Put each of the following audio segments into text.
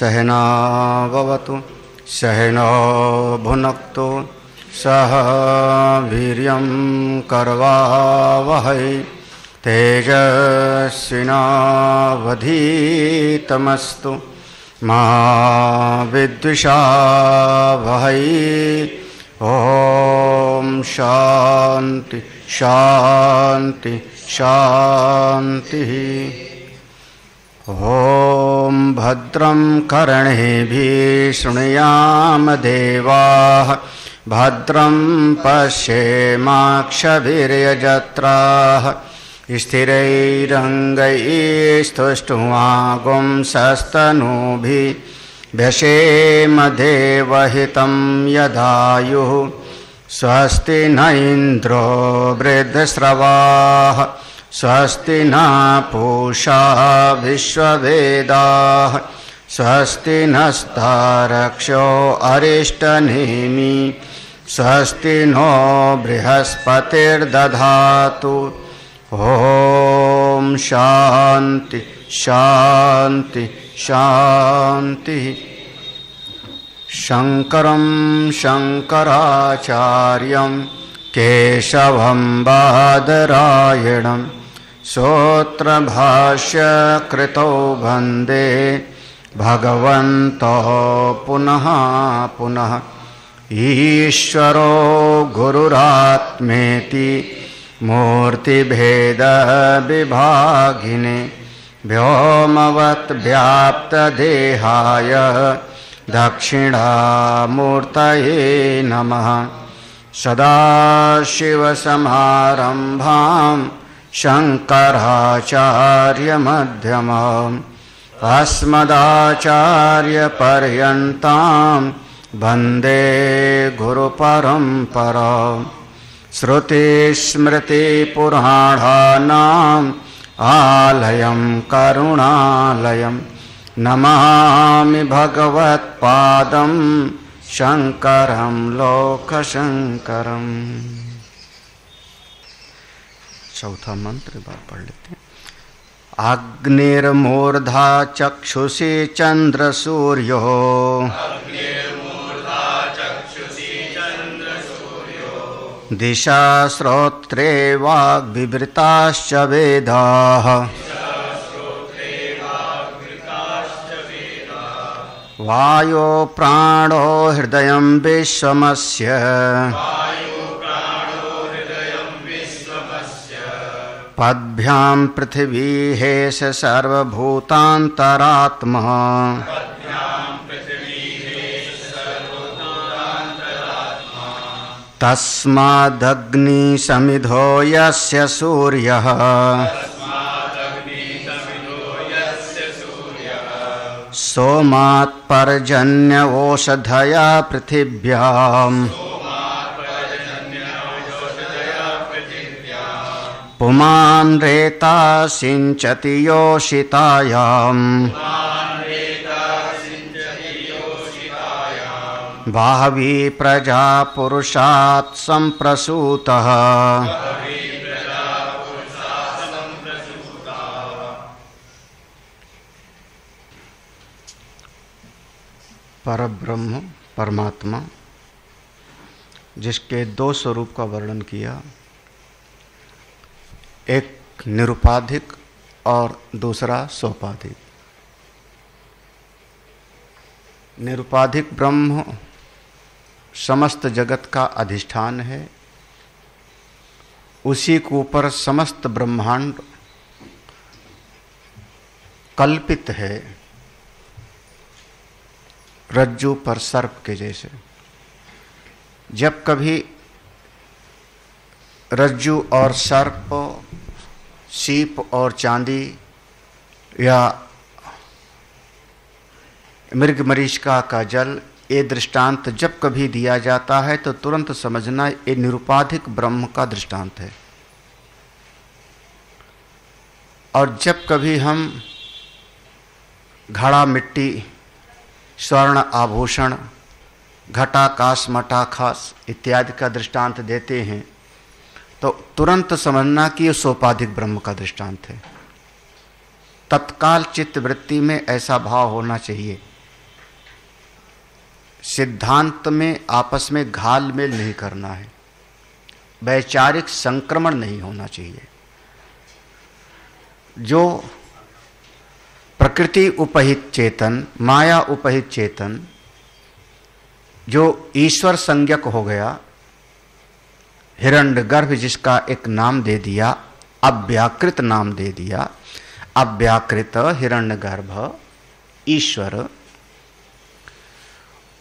सहनाववतु सहनो भुनक्तु सह वीर्यं करवावहै तेजस्विनावधीतमस्तु मा विद्विषावहै। ओम शांति शांति शांति। ओम भद्रं कर्णेभिः शृणुयाम देवाः भद्रं पश्येमाक्षभिर्यजत्राः स्थिरैरङ्गैस्तुष्टुवागुंसस्तनूभिः व्यशेम देवहितं यदायुः। स्वस्ति न इन्द्रो वृद्धश्रवाः स्वस्ति न पूषा विश्ववेदाः स्वस्ति नस्तारक्षो अरिष्टनेमि स्वस्ति नो बृहस्पतिर्दधातु। ओम शांति शांति शांति। शंकरं शंकराचार्यं केशवं बादरायणं सूत्रभाष्यकृतौ वन्दे भगवन्तो पुनः पुनः। ईश्वरो गुरुरात्मेति मूर्तिभेदविभागिने व्योमवद्व्याप्तदेहाय दक्षिणामूर्तये नमः। सदाशिवसमारम्भां शङ्कराचार्यमध्यमाम् अस्मदाचार्यपर्यन्तां वन्दे गुरुपरम्पराम्। श्रुतिस्मृतिपुराणानाम् आलयं करुणालयं नमामि भगवत्पादं शंकरं लोकशंकरं। चौथा मंत्र बार पढ़ लेते हैं। अग्निर्मूर्धा चक्षुषी चंद्र सूर्यो दिशा श्रोत्रे वाग्विवृताश्च वेदाः वायो प्राणो हृदयं विश्वमस्य पद्भ्यां पृथिवी हेष सर्वभूतान्तरात्मा तस्मादग्निसमिधो यस्य सूर्यः सोमात् पर्जन्यवोषधया पृथिव्याम् पुमान् रेता सिञ्चति योषितायाम् बाह्वी प्रजा पुरुषात् सम्प्रसूतः परब्रह्म परमात्मा जिसके दो स्वरूप का वर्णन किया, एक निरुपाधिक और दूसरा सोपाधिक। निरुपाधिक ब्रह्म समस्त जगत का अधिष्ठान है, उसी के ऊपर समस्त ब्रह्मांड कल्पित है, रज्जु पर सर्प के जैसे। जब कभी रज्जु और सर्प, सीप और चांदी या मृग मरीचिका का जल, ये दृष्टांत जब कभी दिया जाता है तो तुरंत समझना ये निरुपाधिक ब्रह्म का दृष्टांत है। और जब कभी हम घड़ा मिट्टी, स्वर्ण आभूषण, घटाकाश मठाकाश इत्यादि का दृष्टांत देते हैं तो तुरंत समझना कि यह सोपाधिक ब्रह्म का दृष्टांत है। तत्काल चित्त वृत्ति में ऐसा भाव होना चाहिए। सिद्धांत में आपस में घाल मेल नहीं करना है, वैचारिक संक्रमण नहीं होना चाहिए। जो प्रकृति उपहित चेतन, माया उपहित चेतन, जो ईश्वर संज्ञक हो गया, हिरण्यगर्भ जिसका एक नाम दे दिया, अव्याकृत नाम दे दिया, अव्याकृत हिरण्यगर्भ ईश्वर,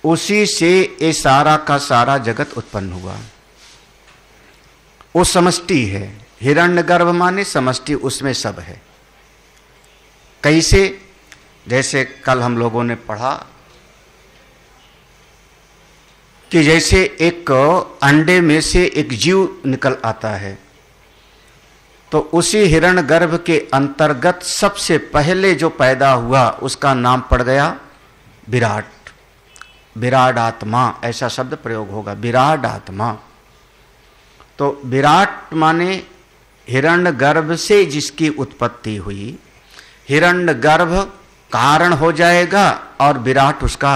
उसी से ये सारा का सारा जगत उत्पन्न हुआ। वो समष्टि है। हिरण्यगर्भ माने समष्टि, उसमें सब है। कैसे? जैसे कल हम लोगों ने पढ़ा कि जैसे एक अंडे में से एक जीव निकल आता है, तो उसी हिरण्यगर्भ के अंतर्गत सबसे पहले जो पैदा हुआ उसका नाम पड़ गया विराट। विराट आत्मा, ऐसा शब्द प्रयोग होगा, विराट आत्मा। तो विराट माने हिरण्यगर्भ से जिसकी उत्पत्ति हुई, हिरण्यगर्भ कारण हो जाएगा और विराट उसका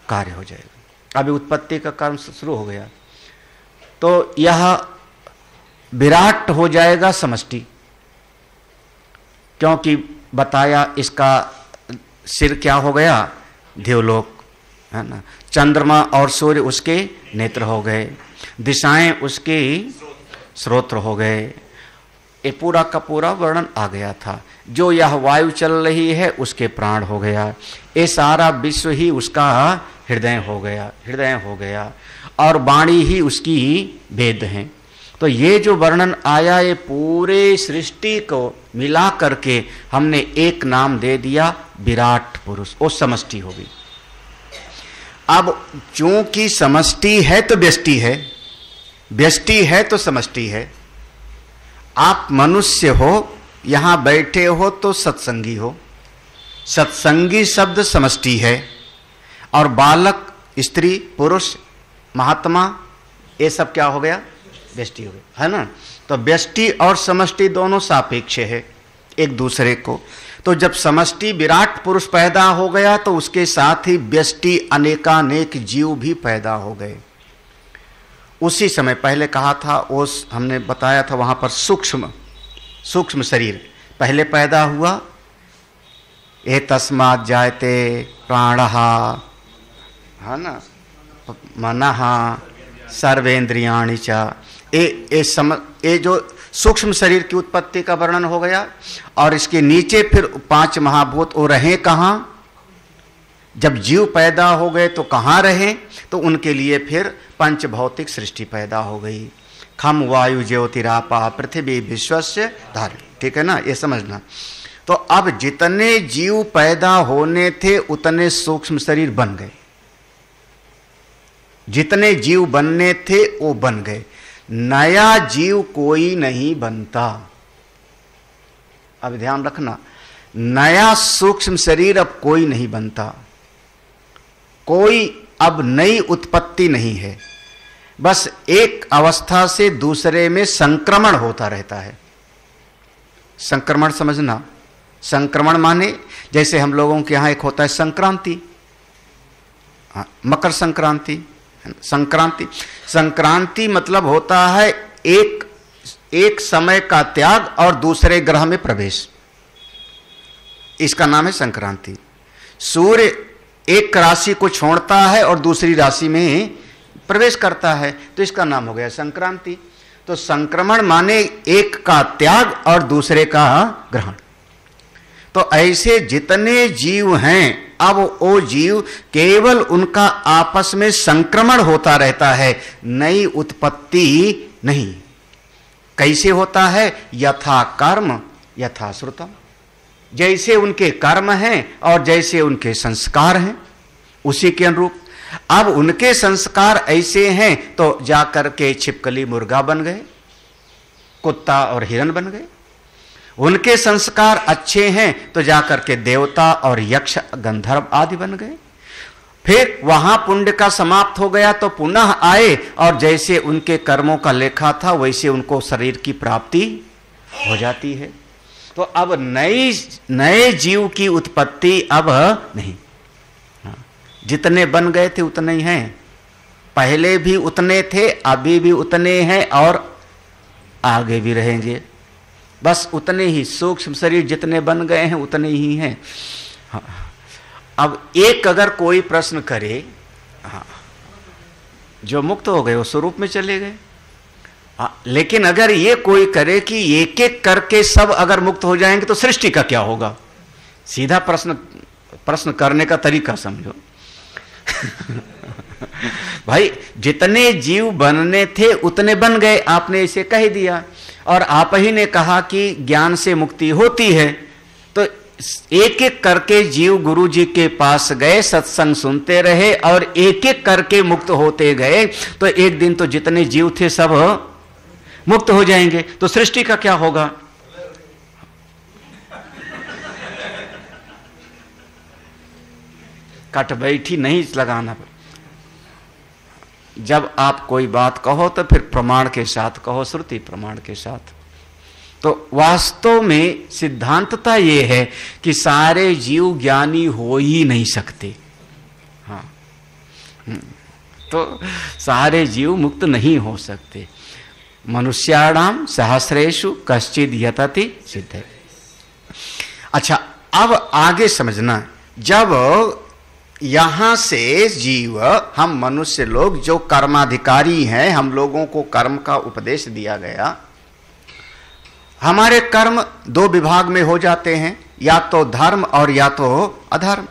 कार्य हो जाएगा। अभी उत्पत्ति का कर्म शुरू हो गया, तो यह विराट हो जाएगा समष्टि, क्योंकि बताया इसका सिर क्या हो गया? देवलोक, है ना। चंद्रमा और सूर्य उसके नेत्र हो गए, दिशाएं उसके स्रोत्र हो गए। ये पूरा का पूरा वर्णन आ गया था। जो यह वायु चल रही है उसके प्राण हो गया, ये सारा विश्व ही उसका हृदय हो गया, हृदय हो गया, और वाणी ही उसकी वेद है। तो ये जो वर्णन आया, ये पूरे सृष्टि को मिला करके हमने एक नाम दे दिया विराट पुरुष, वो समष्टि होगी। अब चूंकि समष्टि है तो व्यष्टि है, व्यष्टि है तो समष्टि है। आप मनुष्य हो, यहां बैठे हो तो सत्संगी हो, सत्संगी शब्द समष्टि है, और बालक, स्त्री, पुरुष, महात्मा, ये सब क्या हो गया? व्यष्टि हो गया, है ना। तो व्यष्टि और समष्टि दोनों सापेक्ष है एक दूसरे को। तो जब समष्टि विराट पुरुष पैदा हो गया तो उसके साथ ही व्यष्टि अनेकानेक जीव भी पैदा हो गए। उसी समय पहले कहा था, उस हमने बताया था वहां पर सूक्ष्म शरीर पहले पैदा हुआ। ए तस्मात् जायते प्राणः, है ना, मनः सर्वेन्द्रियाणि च। ये जो सूक्ष्म शरीर की उत्पत्ति का वर्णन हो गया, और इसके नीचे फिर 5 महाभूत वो रहे कहाँ? जब जीव पैदा हो गए तो कहाँ रहे? तो उनके लिए फिर पंच भौतिक सृष्टि पैदा हो गई। खम वायु ज्योतिरापा पृथ्वी विश्वस्य धारण, ठीक है ना, ये समझना। तो अब जितने जीव पैदा होने थे उतने सूक्ष्म शरीर बन गए, जितने जीव बनने थे वो बन गए। नया जीव कोई नहीं बनता। अब ध्यान रखना, नया सूक्ष्म शरीर अब कोई नहीं बनता, कोई अब नई उत्पत्ति नहीं है। बस एक अवस्था से दूसरे में संक्रमण होता रहता है। संक्रमण समझना, संक्रमण माने जैसे हम लोगों के यहां एक होता है संक्रांति, मकर संक्रांति, संक्रांति, संक्रांति मतलब होता है एक समय का त्याग और दूसरे ग्रह में प्रवेश, इसका नाम है संक्रांति। सूर्य एक राशि को छोड़ता है और दूसरी राशि में प्रवेश करता है, तो इसका नाम हो गया संक्रांति। तो संक्रमण माने एक का त्याग और दूसरे का ग्रहण। तो ऐसे जितने जीव हैं, अब वो जीव केवल उनका आपस में संक्रमण होता रहता है, नई उत्पत्ति नहीं। कैसे होता है? यथा कर्म यथा श्रुतम, जैसे उनके कर्म हैं और जैसे उनके संस्कार हैं उसी के अनुरूप। अब उनके संस्कार ऐसे हैं तो जाकर के छिपकली मुर्गा बन गए, कुत्ता और हिरन बन गए। उनके संस्कार अच्छे हैं तो जाकर के देवता और यक्ष गंधर्व आदि बन गए। फिर वहां पुण्य का समाप्त हो गया तो पुनः आए और जैसे उनके कर्मों का लेखा था वैसे उनको शरीर की प्राप्ति हो जाती है। तो अब नए जीव की उत्पत्ति अब नहीं। जितने बन गए थे उतने ही हैं, पहले भी उतने थे, अभी भी उतने हैं और आगे भी रहेंगे। बस उतने ही सूक्ष्म शरीर जितने बन गए हैं उतने ही हैं। हाँ। अब एक अगर कोई प्रश्न करे, हाँ, जो मुक्त हो गए वो स्वरूप में चले गए। हाँ, लेकिन अगर ये कोई करे कि एक एक करके सब अगर मुक्त हो जाएंगे तो सृष्टि का क्या होगा? सीधा प्रश्न करने का तरीका समझो। भाई जितने जीव बनने थे उतने बन गए, आपने इसे कह दिया, और आप ही ने कहा कि ज्ञान से मुक्ति होती है। तो एक एक करके जीव गुरु जी के पास गए, सत्संग सुनते रहे और एक एक करके मुक्त होते गए, तो एक दिन तो जितने जीव थे सब मुक्त हो जाएंगे। तो सृष्टि का क्या होगा? कट बैठी नहीं लगाना। जब आप कोई बात कहो तो फिर प्रमाण के साथ कहो, श्रुति प्रमाण के साथ। तो वास्तव में सिद्धांतता ये है कि सारे जीव ज्ञानी हो ही नहीं सकते। हाँ, तो सारे जीव मुक्त नहीं हो सकते। मनुष्याणाम सहस्रेषु कश्चिद यतति सिद्धे। अच्छा, अब आगे समझना, जब यहां से जीव, हम मनुष्य लोग जो कर्माधिकारी हैं, हम लोगों को कर्म का उपदेश दिया गया। हमारे कर्म दो विभाग में हो जाते हैं, या तो धर्म और या तो अधर्म,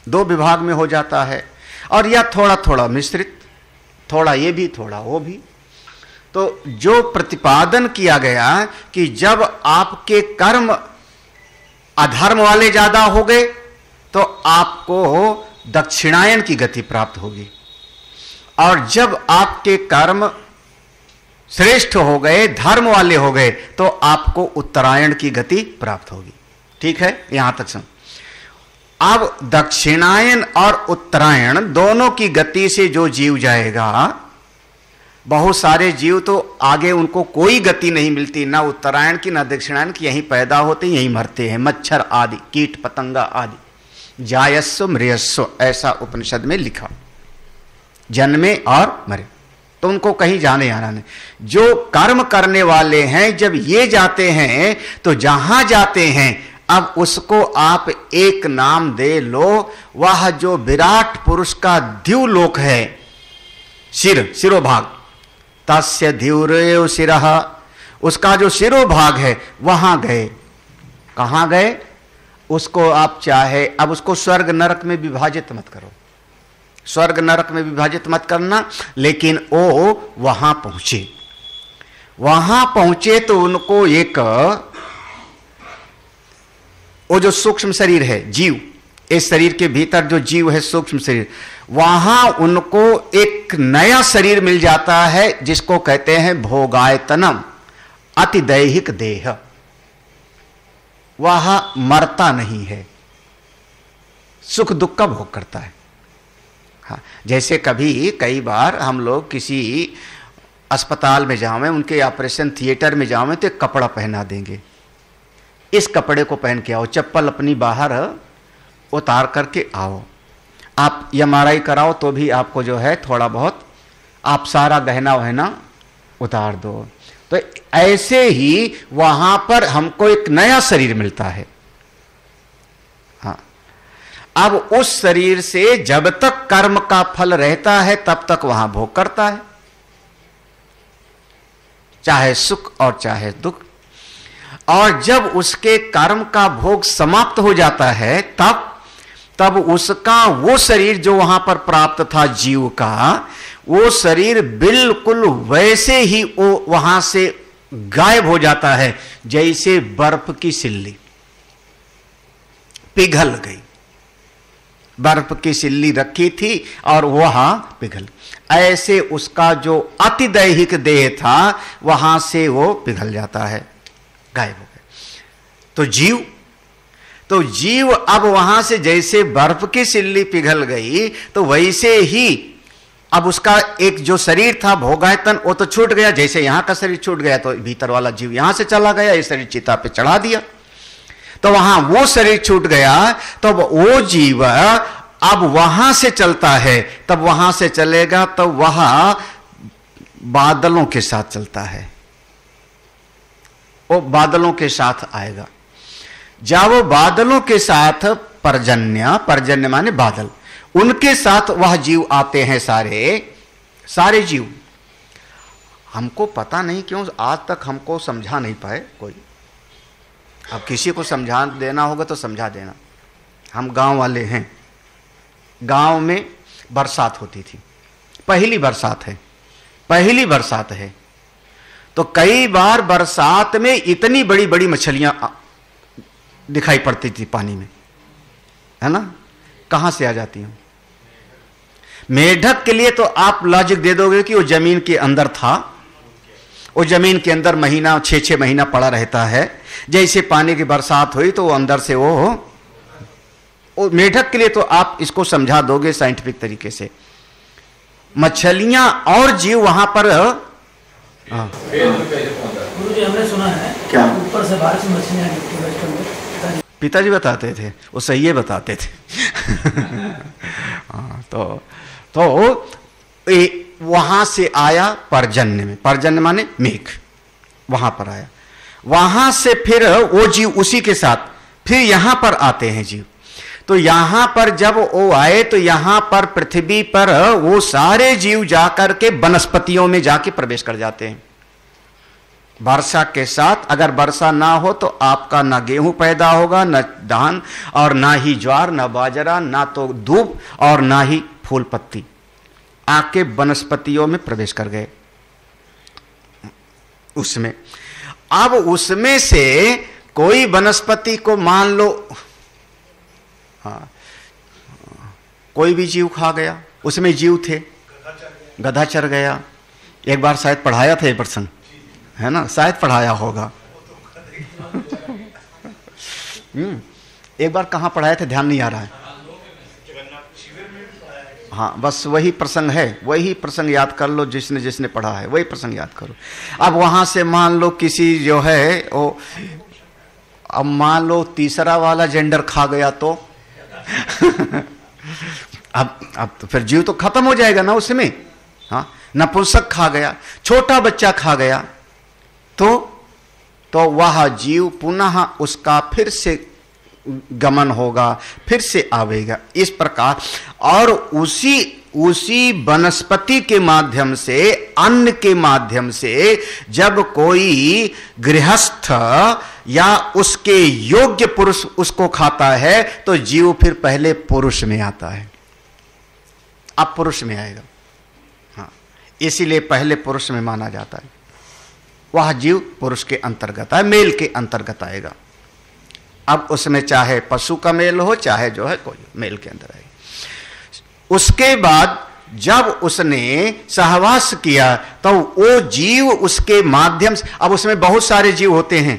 दो विभाग में हो जाता है, और या थोड़ा थोड़ा मिश्रित, थोड़ा ये भी थोड़ा वो भी। तो जो प्रतिपादन किया गया कि जब आपके कर्म अधर्म वाले ज्यादा हो गए तो आपको दक्षिणायन की गति प्राप्त होगी, और जब आपके कर्म श्रेष्ठ हो गए, धर्म वाले हो गए, तो आपको उत्तरायण की गति प्राप्त होगी। ठीक है, यहां तक सुन। अब दक्षिणायन और उत्तरायण दोनों की गति से जो जीव जाएगा, बहुत सारे जीव तो आगे उनको कोई गति नहीं मिलती, ना उत्तरायण की ना दक्षिणायन की, यहीं पैदा होते यहीं मरते हैं, मच्छर आदि, कीट पतंगा आदि। जायस्व मृयस्व, ऐसा उपनिषद में लिखा, जन्मे और मरे, तो उनको कहीं जाने आना नहीं। जो कर्म करने वाले हैं जब ये जाते हैं तो जहां जाते हैं, अब उसको आप एक नाम दे लो, वह जो विराट पुरुष का द्युलोक है, सिरोभाग, तस्य द्युरेव शिरः, उसका जो सिरोभाग है वहां गए। कहां गए? उसको आप चाहे, अब उसको स्वर्ग नरक में विभाजित मत करो, स्वर्ग नरक में विभाजित मत करना, लेकिन वो वहां पहुंचे। वहां पहुंचे तो उनको एक, वो जो सूक्ष्म शरीर है जीव, इस शरीर के भीतर जो जीव है सूक्ष्म शरीर, वहां उनको एक नया शरीर मिल जाता है जिसको कहते हैं भोगायतनम, अतिदैहिक देह। वह मरता नहीं है, सुख दुख का भोग करता है। हाँ, जैसे कई बार हम लोग किसी अस्पताल में जावें, उनके ऑपरेशन थिएटर में जावें तो कपड़ा पहना देंगे, इस कपड़े को पहन के आओ, चप्पल अपनी बाहर उतार करके आओ। आप MRI कराओ तो भी आपको जो है थोड़ा बहुत आप सारा गहना वहना उतार दो। तो ऐसे ही वहां पर हमको एक नया शरीर मिलता है। हाँ, अब उस शरीर से जब तक कर्म का फल रहता है तब तक वहां भोग करता है, चाहे सुख और चाहे दुख। और जब उसके कर्म का भोग समाप्त हो जाता है तब उसका वो शरीर जो वहां पर प्राप्त था जीव का, वो शरीर बिल्कुल वैसे ही वो वहां से गायब हो जाता है जैसे बर्फ की सिल्ली पिघल गई। बर्फ की सिल्ली रखी थी और वहां पिघल, ऐसे उसका जो अतिदैहिक देह था वहां से वो पिघल जाता है, गायब हो गए। तो जीव अब वहां से जैसे बर्फ की सिल्ली पिघल गई तो वैसे ही अब उसका एक जो शरीर था भोगायतन वो तो छूट गया। जैसे यहां का शरीर छूट गया तो भीतर वाला जीव यहां से चला गया, ये शरीर चिता पे चढ़ा दिया, तो वहां वो शरीर छूट गया। तो वो जीव अब वहां से चलता है, तब वहां से चलेगा तो वह बादलों के साथ चलता है, वो बादलों के साथ आएगा। जब वो बादलों के साथ पर्जन्य माने बादल, उनके साथ वह जीव आते हैं, सारे जीव। हमको पता नहीं क्यों आज तक हमको समझा नहीं पाए कोई। अब किसी को समझा देना होगा तो समझा देना। हम गांव वाले हैं, गांव में बरसात होती थी, पहली बरसात है तो कई बार बरसात में इतनी बड़ी बड़ी मछलियां दिखाई पड़ती थी पानी में, है ना। कहां से आ जाती हैं? मेढक के लिए तो आप लॉजिक दे दोगे कि वो जमीन के अंदर था, वो जमीन के अंदर महीना 6 महीना पड़ा रहता है। जैसे पानी की बरसात हुई तो वो अंदर से वो मेढक के लिए तो आप इसको समझा दोगे साइंटिफिक तरीके से। मछलियां और जीव वहां पर गुरुजी हमने सुना है क्या ऊपर से बारिश में मछलियां गिरती हैं बचपन में, पिताजी बताते थे, वो सही बताते थे। तो वहां से आया पर्जन्य माने मेघ, वहां पर आया। वहां से फिर वो जीव उसी के साथ फिर यहां पर आते हैं जीव। तो यहां पर जब वो आए तो यहां पर पृथ्वी पर वो सारे जीव जाकर के वनस्पतियों में जाके प्रवेश कर जाते हैं। वर्षा के साथ अगर वर्षा ना हो तो आपका ना गेहूं पैदा होगा, न धान, और ना ही ज्वार, ना बाजरा, ना तो दूब, और ना ही फूल पत्ती। आके वनस्पतियों में प्रवेश कर गए उसमें। अब उसमें से कोई वनस्पति को मान लो, हाँ, कोई भी जीव खा गया, उसमें जीव थे, गधा चर गया। एक बार शायद पढ़ाया था ये प्रसंग, है ना, शायद पढ़ाया होगा। एक बार कहाँ पढ़ाया था ध्यान नहीं आ रहा है। हाँ, बस वही प्रसंग है, वही प्रसंग याद कर लो, जिसने जिसने पढ़ा है वही प्रसंग याद करो। अब वहां से मान लो किसी जो है वो, अब मान लो तीसरा वाला जेंडर खा गया तो अब तो फिर जीव तो खत्म हो जाएगा ना उसमें। हाँ, नपुंसक खा गया, छोटा बच्चा खा गया, तो वह जीव पुनः उसका फिर से गमन होगा, फिर से आवेगा, इस प्रकार। और उसी वनस्पति के माध्यम से, अन्न के माध्यम से जब कोई गृहस्थ या उसके योग्य पुरुष उसको खाता है तो जीव फिर पहले पुरुष में आता है, अब पुरुष में आएगा। हाँ, इसीलिए पहले पुरुष में माना जाता है। वह जीव पुरुष के अंतर्गत है, मेल के अंतर्गत आएगा। अब उसमें चाहे पशु का मेल हो, चाहे जो है कोई मेल के अंदर आएगा। उसके बाद जब उसने सहवास किया तो वो जीव उसके माध्यम से, अब उसमें बहुत सारे जीव होते हैं,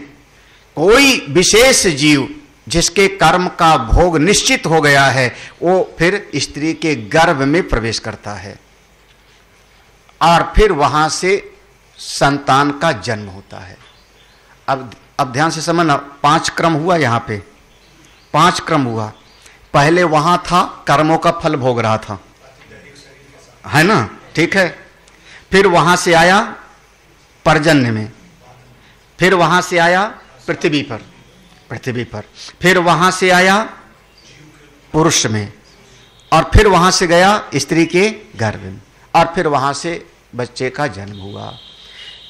कोई विशेष जीव जिसके कर्म का भोग निश्चित हो गया है वो फिर स्त्री के गर्भ में प्रवेश करता है और फिर वहां से संतान का जन्म होता है। अब ध्यान से समझना, 5 क्रम हुआ, यहां पे 5 क्रम हुआ। पहले वहां था कर्मों का फल भोग रहा था, है ना, ठीक है। फिर वहां से आया पर्जन्य में, फिर वहां से आया पृथ्वी पर, फिर वहां से आया पुरुष में, और फिर वहां से गया स्त्री के गर्भ में, और फिर वहां से बच्चे का जन्म हुआ।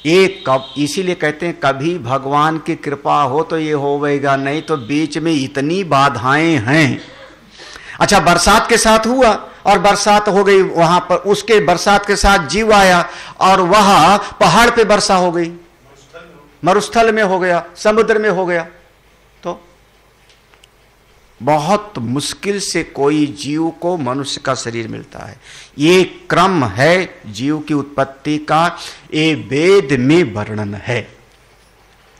ये कब, इसीलिए कहते हैं कभी भगवान की कृपा हो तो ये होवेगा, नहीं तो बीच में इतनी बाधाएं हैं। अच्छा, बरसात के साथ हुआ और बरसात हो गई वहां पर, उसके बरसात के साथ जीव आया और वह पहाड़ पे वर्षा हो गई, मरुस्थल में हो गया, समुद्र में हो गया। तो बहुत मुश्किल से कोई जीव को मनुष्य का शरीर मिलता है। ये क्रम है जीव की उत्पत्ति का, ये वेद में वर्णन है,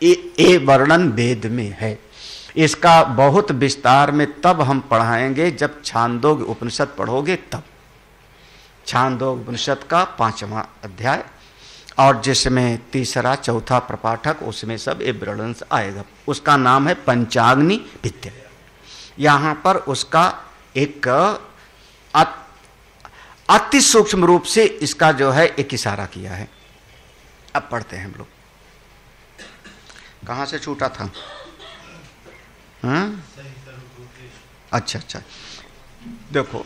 ये वर्णन वेद में है। इसका बहुत विस्तार में तब हम पढ़ाएंगे जब छांदोग्य उपनिषद पढ़ोगे तब। छांदोग्य उपनिषद का 5वां अध्याय, और जिसमें तीसरा चौथा प्रपाठक, उसमें सब ये वर्णन आएगा। उसका नाम है पंचाग्नि विद्या। यहां पर उसका एक अति सूक्ष्म रूप से इसका जो है एक इशारा किया है। अब पढ़ते हैं हम लोग। कहां से छूटा था? अच्छा, देखो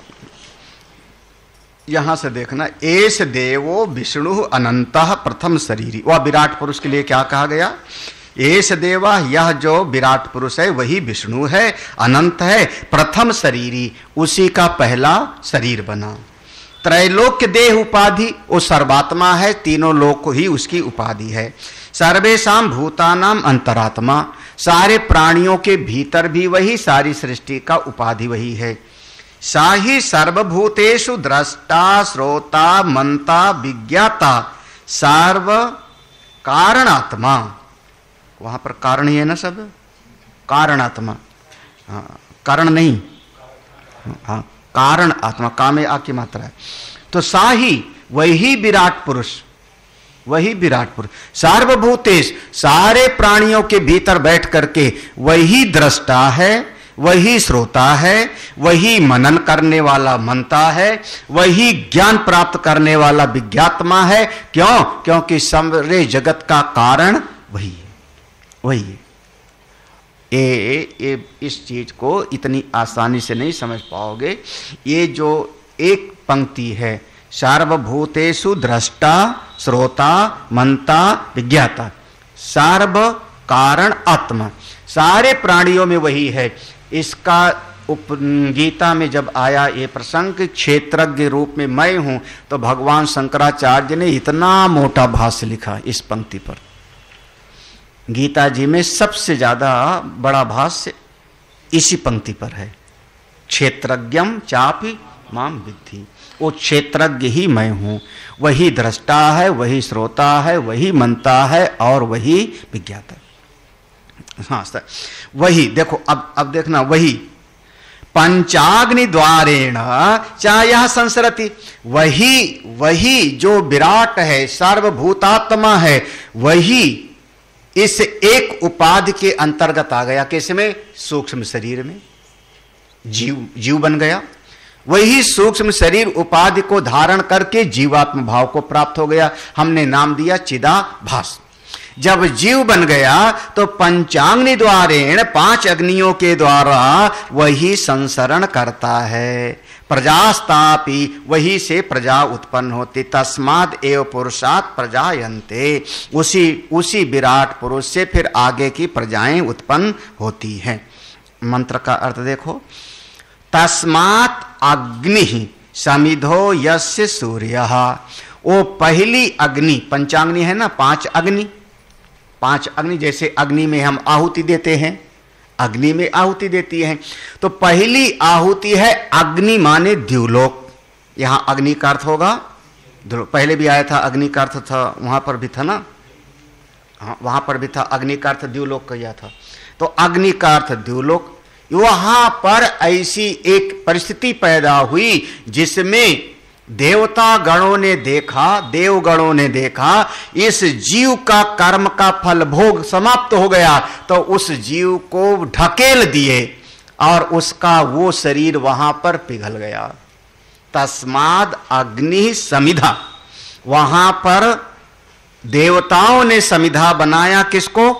यहां से देखना, एस देवो विष्णु अनंतः प्रथम शरीरी। वह विराट पुरुष के लिए क्या कहा गया? एस देवा, यह जो विराट पुरुष है वही विष्णु है, अनंत है, प्रथम शरीरी, उसी का पहला शरीर बना। त्रैलोक्य देह उपाधि, वो सर्वात्मा है, तीनों लोक ही उसकी उपाधि है। सर्वेषां भूतानाम अंतरात्मा, सारे प्राणियों के भीतर भी वही, सारी सृष्टि का उपाधि वही है। साही सर्वभूतेषु द्रष्टा श्रोता मंता विज्ञाता सर्व कारणात्मा। वहां पर कारण ही है ना शब्द, कारणात्मा, कारण नहीं, हाँ कारण आत्मा, का में आ की मात्रा है। तो साही, वही विराट पुरुष, वही विराट पुरुष, सर्वभूतेश, सारे प्राणियों के भीतर बैठ करके वही दृष्टा है, वही श्रोता है, वही मनन करने वाला मनता है, वही ज्ञान प्राप्त करने वाला विज्ञात्मा है। क्यों? क्योंकि सारे जगत का कारण वही है, वही है। ये इस चीज को इतनी आसानी से नहीं समझ पाओगे। ये जो एक पंक्ति है, सार्वभूतेषु द्रष्टा श्रोता मंता विज्ञाता, सार्व कारण आत्मा, सारे प्राणियों में वही है। इसका गीता में जब आया ये प्रसंग, क्षेत्रज्ञ रूप में मैं हूं, तो भगवान शंकराचार्य ने इतना मोटा भाष्य लिखा इस पंक्ति पर। गीता जी में सबसे ज्यादा बड़ा भाष्य इसी पंक्ति पर है। क्षेत्रज्ञम चापि माम विद्धि, वो क्षेत्रज्ञ ही मैं हूं, वही दृष्टा है, वही श्रोता है, वही मनता है और वही विज्ञाता। हाँ सर, वही देखो, अब देखना, वही पंचाग्नि द्वारेण चाया संसरति, वही जो विराट है, सर्वभूतात्मा है, वही इस एक उपाधि के अंतर्गत आ गया। किसमें? सूक्ष्म शरीर में, जीव बन गया। वही सूक्ष्म शरीर उपाधि को धारण करके जीवात्म भाव को प्राप्त हो गया। हमने नाम दिया चिदाभास। जब जीव बन गया तो पंचाग्नि द्वारेण, 5 अग्नियों के द्वारा वही संसरण करता है। प्रजास्तापि, वही से प्रजा उत्पन्न होती। तस्माद एव पुरुषात् प्रजायन्ते, उसी विराट पुरुष से फिर आगे की प्रजाएं उत्पन्न होती हैं। मंत्र का अर्थ देखो, तस्मात् अग्नि समिधो यस्य सूर्यः, वो पहली अग्नि, पंचाग्नि है ना, 5 अग्नि, 5 अग्नि, जैसे अग्नि में हम आहुति देते हैं, अग्नि में आहुति देती है, तो पहली आहुति है अग्नि माने द्युलोक। यहां अग्नि का अर्थ होगा, पहले भी आया था अग्नि का अर्थ था, वहां पर भी था ना, हाँ वहां पर भी था, अग्नि का अर्थ द्युलोक किया था। तो अग्नि का अर्थ द्युलोक। वहां पर ऐसी एक परिस्थिति पैदा हुई जिसमें देवता गणों ने देखा, देवगणों ने देखा इस जीव का कर्म का फल भोग समाप्त हो गया, तो उस जीव को ढकेल दिए और उसका वो शरीर वहां पर पिघल गया। तस्माद अग्नि समिधा, वहां पर देवताओं ने समिधा बनाया किसको?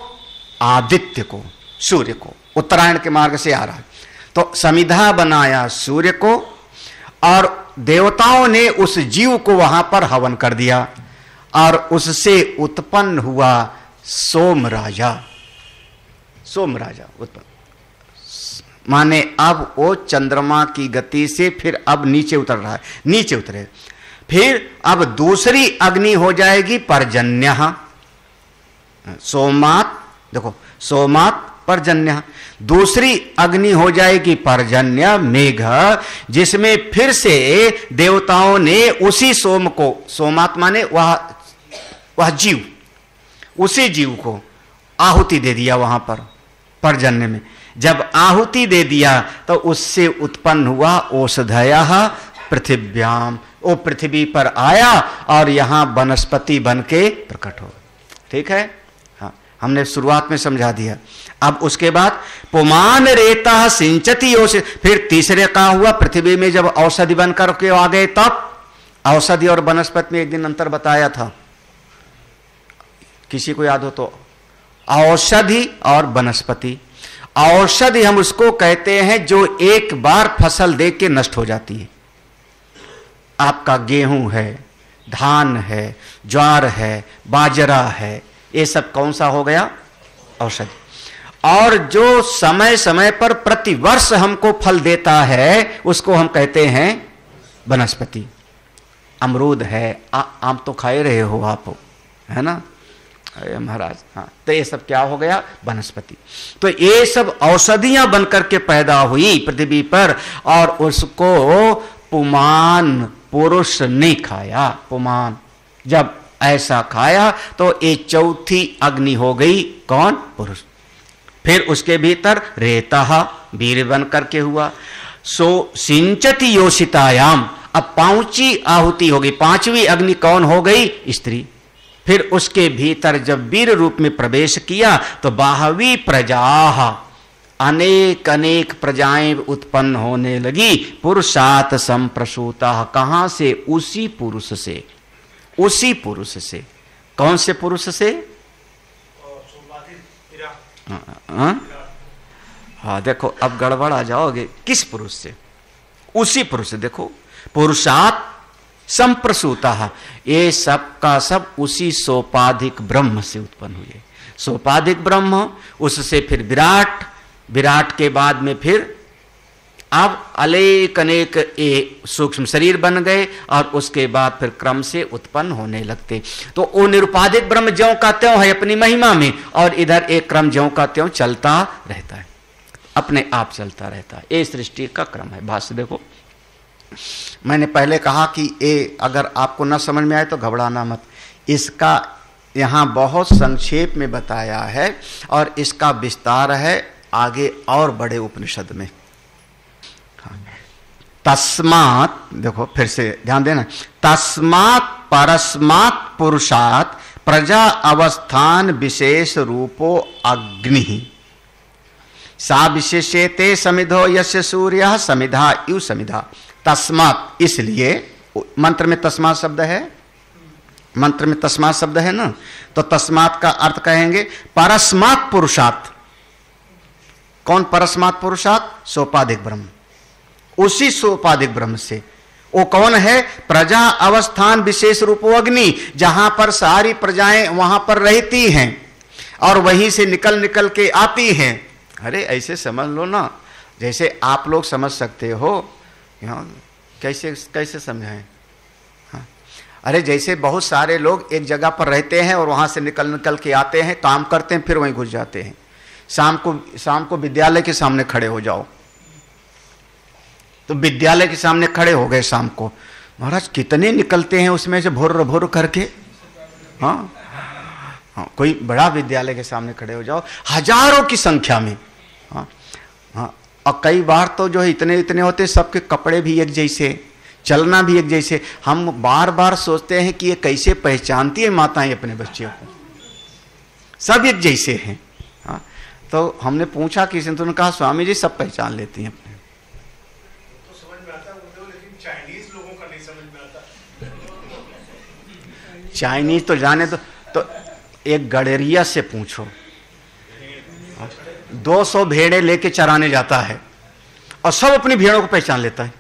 आदित्य को, सूर्य को। उत्तरायण के मार्ग से आ रहा है तो समिधा बनाया सूर्य को, और देवताओं ने उस जीव को वहां पर हवन कर दिया, और उससे उत्पन्न हुआ सोम राजा। सोम राजा उत्पन्न माने अब वो चंद्रमा की गति से फिर अब नीचे उतर रहा है, नीचे उतरे। फिर अब दूसरी अग्नि हो जाएगी पर्जन्य। सोमात, देखो सोमात पर्जन्य, दूसरी अग्नि हो जाएगी पर्जन्य मेघ, जिसमें फिर से देवताओं ने उसी सोम को, सोमात माने वह जीव, उसी जीव को आहुति दे दिया वहां पर पर्जन्य में। जब आहुति दे दिया तो उससे उत्पन्न हुआ औषधयः पृथिव्याम, वो पृथ्वी पर आया और यहां वनस्पति बन के प्रकट हो। ठीक है, हाँ, हमने शुरुआत में समझा दिया। अब उसके बाद पुमान रेता सिंचती औषधि, फिर तीसरे का हुआ पृथ्वी में जब औषधि बनकर के आ गए, तब औषधि और वनस्पति में एक दिन अंतर बताया था, किसी को याद हो तो? औषधि और वनस्पति। औषधि हम उसको कहते हैं जो एक बार फसल दे के नष्ट हो जाती है। आपका गेहूं है, धान है, ज्वार है, बाजरा है, ये सब कौन सा हो गया? औषधि। और जो समय समय पर प्रतिवर्ष हमको फल देता है उसको हम कहते हैं वनस्पति। अमरूद है, आम तो खाए रहे हो आप, है ना? अरे महाराज, हाँ, तो ये सब क्या हो गया? वनस्पति। तो ये सब औषधियां बनकर के पैदा हुई पृथ्वी पर, और उसको पुमान पुरुष ने खाया। पुमान जब ऐसा खाया तो ये चौथी अग्नि हो गई, कौन? पुरुष। फिर उसके भीतर रेता वीर बन करके हुआ। सो सिंचती योषितायाम, अब पांचवी आहुति हो गई, पांचवी अग्नि कौन हो गई? स्त्री। फिर उसके भीतर जब वीर रूप में प्रवेश किया तो बाहवी प्रजा, अनेक अनेक प्रजाएं उत्पन्न होने लगी। पुरुषात संप्रसूता, कहां से? उसी पुरुष से, उसी पुरुष से। कौन से पुरुष से? हाँ, देखो अब गड़बड़ आ जाओगे। किस पुरुष से? उसी पुरुष से। देखो, पुरुषात संप्रसूता, ये सब का सब उसी सोपाधिक ब्रह्म से उत्पन्न हुए। सोपाधिक ब्रह्म, उससे फिर विराट, विराट के बाद में फिर अब अनेक अनेक ये सूक्ष्म शरीर बन गए, और उसके बाद फिर क्रम से उत्पन्न होने लगते। तो वो निरुपाधिक ब्रह्म ज्यों का त्यों है अपनी महिमा में, और इधर एक क्रम ज्यों का त्यों चलता रहता है, अपने आप चलता रहता है। ये सृष्टि का क्रम है। भाष्य देखो, मैंने पहले कहा कि ये अगर आपको न समझ में आए तो घबराना मत, इसका यहाँ बहुत संक्षेप में बताया है, और इसका विस्तार है आगे और बड़े उपनिषद में। तस्मात्, देखो फिर से ध्यान देना, तस्मात् परस्मात् पुरुषात् प्रजा अवस्थान विशेष रूपो अग्नि, सा विशेष्यते समिधो यस्य सूर्यः समिधा इव समिधा। तस्मात्, इसलिए, मंत्र में तस्मात् शब्द है, मंत्र में तस्मात् शब्द है ना, तो तस्मात् का अर्थ कहेंगे परस्मात् पुरुषात्। कौन परस्मात् पुरुषात्? सोपाधिक ब्रह्म। उसी सोपाधिक ब्रह्म से। वो कौन है? प्रजा अवस्थान विशेष रूपो अग्नि, जहां पर सारी प्रजाएं वहां पर रहती हैं और वहीं से निकल निकल के आती हैं। अरे ऐसे समझ लो ना, जैसे आप लोग समझ सकते हो। कैसे कैसे समझाएं? हाँ, अरे जैसे बहुत सारे लोग एक जगह पर रहते हैं और वहां से निकल निकल के आते हैं, काम करते हैं, फिर वहीं घुस जाते हैं। शाम को विद्यालय के सामने खड़े हो जाओ, तो विद्यालय के सामने खड़े हो गए शाम को, महाराज कितने निकलते हैं उसमें से भोर भोर करके। हाँ, कोई बड़ा विद्यालय के सामने खड़े हो जाओ, हजारों की संख्या में। हाँ, और कई बार तो जो है इतने इतने होते, सबके कपड़े भी एक जैसे, चलना भी एक जैसे। हम बार बार सोचते हैं कि ये कैसे पहचानती है माताएं अपने बच्चों को, सब एक जैसे हैं। हाँ, तो हमने पूछा किसी ने, तो उन्होंने कहा स्वामी जी सब पहचान लेती हैं अपने। तो समझ में आता है, लेकिन चाइनीज लोगों का नहीं समझ में आता। चाइनीज तो जाने तो एक गडेरिया से पूछो, 200 भेड़े लेके चराने जाता है और सब अपनी भेड़ों को पहचान लेता है।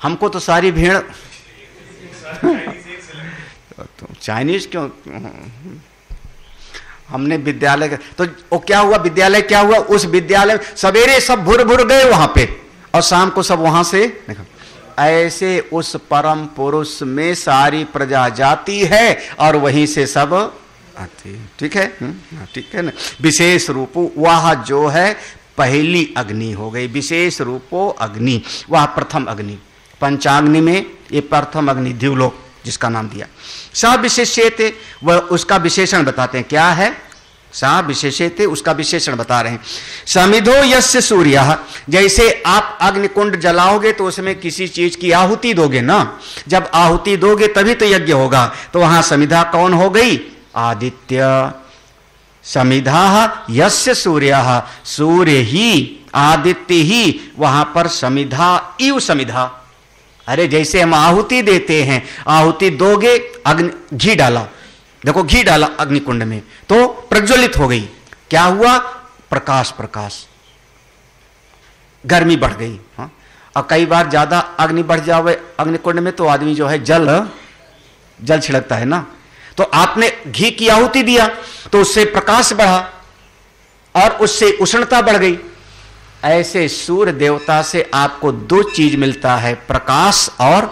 हमको तो सारी भेड़ तो चाइनीज क्यों? हमने विद्यालय तो वो क्या हुआ, विद्यालय क्या हुआ, उस विद्यालय सवेरे सब भुर भुर गए वहां पे और शाम को सब वहां से ऐसे उस परम पुरुष में सारी प्रजा जाती है और वहीं से सब आती। ठीक है, ठीक है ना। विशेष रूपो वह जो है पहली अग्नि हो गई, विशेष रूपो अग्नि, वह प्रथम अग्नि। पंचाग्नि में ये प्रथम अग्नि द्युलोक जिसका नाम दिया। सा विशेष्यते, वह उसका विशेषण बताते हैं क्या है, सा विशेष्यते उसका विशेषण बता रहे हैं। समिधो यस्य सूर्य, जैसे आप अग्निकुंड जलाओगे तो उसमें किसी चीज की आहुति दोगे ना, जब आहुति दोगे तभी तो यज्ञ होगा। तो वहां समिधा कौन हो गई, आदित्य। समिधा यस्य सूर्य, सूर्य ही आदित्य ही, वहां पर समिधा इव समिधा। अरे जैसे हम आहुति देते हैं, आहुति दोगे, अग्नि घी डाला, देखो घी डाला अग्निकुंड में तो प्रज्वलित हो गई, क्या हुआ, प्रकाश, प्रकाश, गर्मी बढ़ गई। हाँ, और कई बार ज्यादा अग्नि बढ़ जावे अग्निकुंड में तो आदमी जो है जल छिड़कता है ना, तो आपने घी की आहुति दिया तो उससे प्रकाश बढ़ा और उससे उष्णता बढ़ गई। ऐसे सूर्य देवता से आपको दो चीज मिलता है, प्रकाश और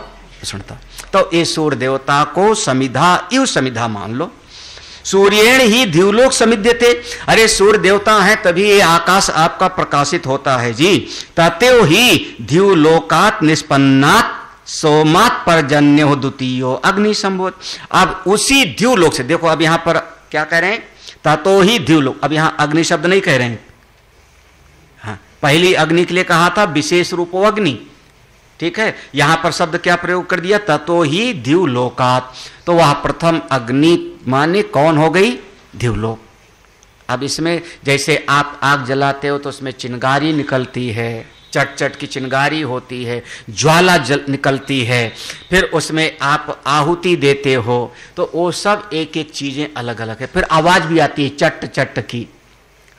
उष्णता। तो ये सूर्य देवता को समिधा इव समिधा मान लो। सूर्येण ही द्युलोक समिध्यते, अरे सूर्य देवता है तभी ये आकाश आपका प्रकाशित होता है जी। ततो ही द्युलोकात् निष्पन्नात् सोमात् पर्जन्यो द्वितीयो अग्नि संभोत। अब उसी द्युलोक से देखो, अब यहां पर क्या कह रहे हैं, ततो ही द्युलोक, अब यहां अग्नि शब्द नहीं कह रहे हैं। हाँ, पहली अग्नि के लिए कहा था विशेष रूपो अग्नि, ठीक है, यहां पर शब्द क्या प्रयोग कर दिया, ततो ही द्युलोकात्। तो वह प्रथम अग्नि माने कौन हो गई, द्युलोक। अब इसमें जैसे आप आग जलाते हो तो उसमें चिंगारी निकलती है, चट चट की चिंगारी होती है, ज्वाला निकलती है, फिर उसमें आप आहुति देते हो तो वो सब एक एक चीजें अलग अलग है, फिर आवाज भी आती है चट चट की।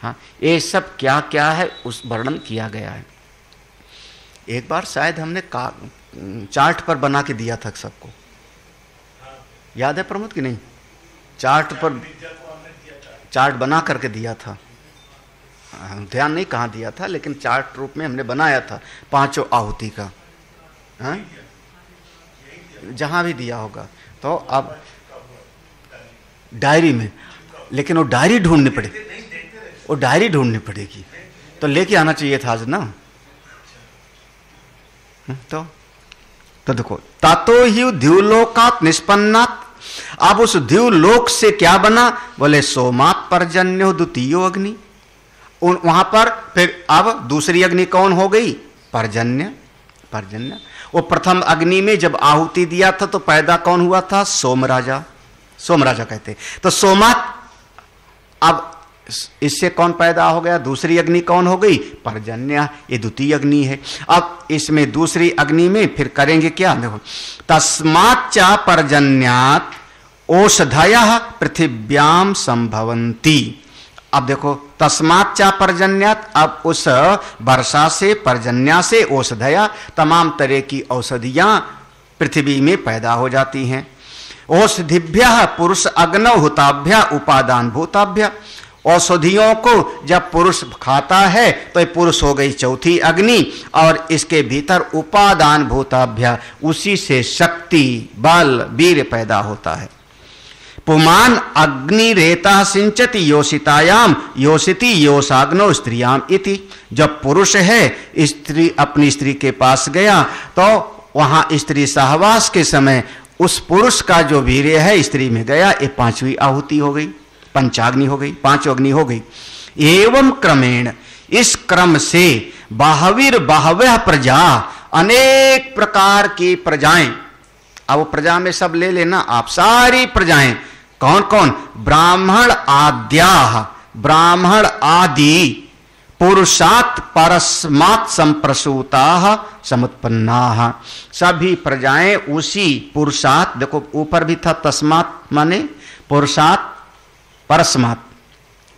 हाँ, ये सब क्या क्या है उस वर्णन किया गया है। एक बार शायद हमने चार्ट पर बना के दिया था सबको, याद है प्रमोद की नहीं, चार्ट पर चार्ट बना करके दिया था, ध्यान नहीं कहाँ दिया था, लेकिन चार्ट रूप में हमने बनाया था पांचों आहुति का। हाँ? जहां भी दिया होगा। तो अब डायरी में, लेकिन वो डायरी ढूंढनी पड़ेगी, वो डायरी ढूंढनी पड़ेगी, तो लेके आना चाहिए था आज ना। तो देखो, तातो ही द्युलोकात् निष्पन्नात्। अब उस द्युलोक से क्या बना, बोले सोमात् पर्जन्यो द्वितीयो अग्नि। वहां पर फिर अब दूसरी अग्नि कौन हो गई, पर्जन्य। पर्जन्य, वो प्रथम अग्नि में जब आहुति दिया था तो पैदा कौन हुआ था, सोमराजा। सोमराजा कहते, तो सोमात्, अब इससे कौन पैदा हो गया, दूसरी अग्नि कौन हो गई, पर्जन्य, ये द्वितीय अग्नि है। अब इसमें दूसरी अग्नि में फिर करेंगे क्या, देखो, तस्माच्च पर्जन्यात् औषधयः पृथिव्याम संभवन्ति। अब देखो, तस्माच्च पर्जन्यात्, अब उस वर्षा से, पर्जन्या से औषधया, तमाम तरह की औषधियां पृथ्वी में पैदा हो जाती हैं। औषधिभ्यः पुरुष अग्नौ हुताभ्य उपादान भूताभ्य। औषधियों को जब पुरुष खाता है तो ये पुरुष हो गई चौथी अग्नि, और इसके भीतर उपादान भूताभ्य, उसी से शक्ति, बल, वीर पैदा होता है। पुमान अग्नि रेता सिंचति योषितायाम योषिति योषाग्नो स्त्रियाम इति। जब पुरुष है, स्त्री अपनी स्त्री के पास गया तो वहां स्त्री सहवास के समय उस पुरुष का जो वीर्य है स्त्री में गया, ये पांचवी आहुति हो गई, पंचाग्नि हो गई, पांचों अग्नि हो गई। एवं क्रमेण, इस क्रम से बाहवीर बाहव्य प्रजा, अनेक प्रकार की प्रजाएं। अब प्रजा में सब ले लेना आप, सारी प्रजाएं, कौन कौन, ब्राह्मण आद्या, ब्राह्मण आदि पुरुषात् परस्मात् संप्रसूता समुत्पन्ना, सभी प्रजाएं उसी पुरुषात्, देखो ऊपर भी था तस्मात् माने पुरुषात् परस्मात्,